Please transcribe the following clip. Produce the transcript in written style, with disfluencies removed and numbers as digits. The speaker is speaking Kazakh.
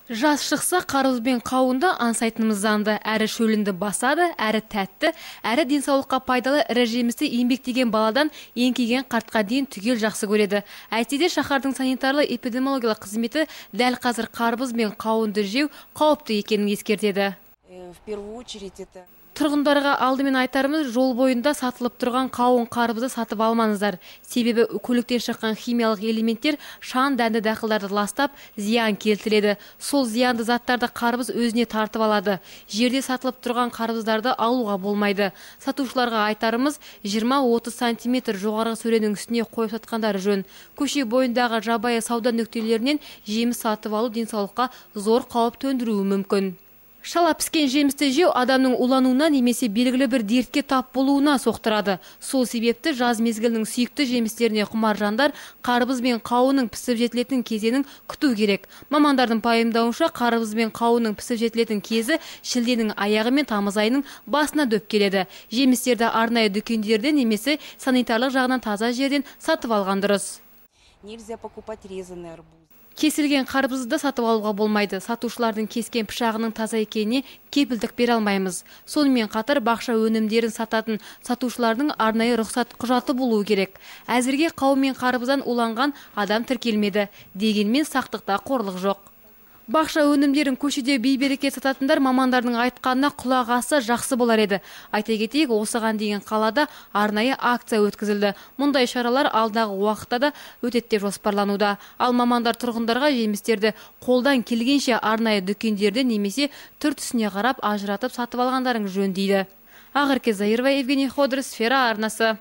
Жаз шықса қарбыз бен қауынды аңсайтынымыз заңды. Әрі шөлінді басады, әрі тәтті, әрі денсаулыққа пайдалы ірі жемісті еңбектеген баладан еңкейген қартқа дейін түгел жақсы көреді. Әйтсе де шаһардың санитарлы эпидемиологиялық қызметі дәл қазір қарбыз бен қауынды жеу қауіпті екенін ескертеді. В первую очередь это... Тұрғындарға алдымен айтарымыз, жол бойында сатылып тұрған қауын қарбызды сатып алмаңыздар. Себебі көліктен шыққан химиялық элементтер шаң дәнді дақылдарды ластап, зиян келтіреді. Сол зиянды заттарды қарбыз өзіне тартып алады. Жерде сатылып тұрған қарбыздарды алуға болмайды. Сатушыларға айтарымыз, 20-30 сантиметр жоғарғы сөренің үстіне қойып сатқандар жөн. Көше бойындағы жабайы сауда нүктелерінен жеміс сатып алу денсаулыққа зор қауіп төндіруі мүмкін. Шала піскен жемісті жеу адамның улануына немесе белгілі бір дертке тап болуына соқтырады. Сол себепті жаз мезгілінің сүйікті жемістеріне құмар жандар қарбыз бен қауынның пісіп жетілетін кезеңін күту керек. Мамандардың пайымдауынша қарбыз бен қауынның пісіп жетілетін кезі шілденің аяғы мен тамыз айының басына дөп келеді. Жемістерді арнайы дүкендерден немесе санитарлық жағынан таза жерден сатып алған дұрыс. Нельзя покупать резаный арбуз. Кесілген қарбызды сатып алуға болмайды. Сатушылардың кескен пышағының таза екеніне кепілдік бере алмаймыз. Сонымен қатар бақша өнімдерін сататын сатушылардың арнайы рұқсат құжаты болуы керек. Әзірге қауын мен қарбыздан уланған адам тіркелмеді. Дегенмен сақтықта қорлық жоқ. Бақша өнімдерін көшеде бейберекет сататындар мамандардың айтқанына құлақ асса жақсы болар еді. Айта кетейік, осыған дейін қалада арнайы акция өткізілді. Мұндай шаралар алдағы уақытта да өтеді деп жоспарлануда. Ал мамандар тұрғындарға жемістерді қолдан келгенше арнайы дүкендерде немесе түр-түсіне қарап ажыратып сатып алғандарың жөн дейді. Ақерке Заирова, Евгений Ходор, Сфера арнасы.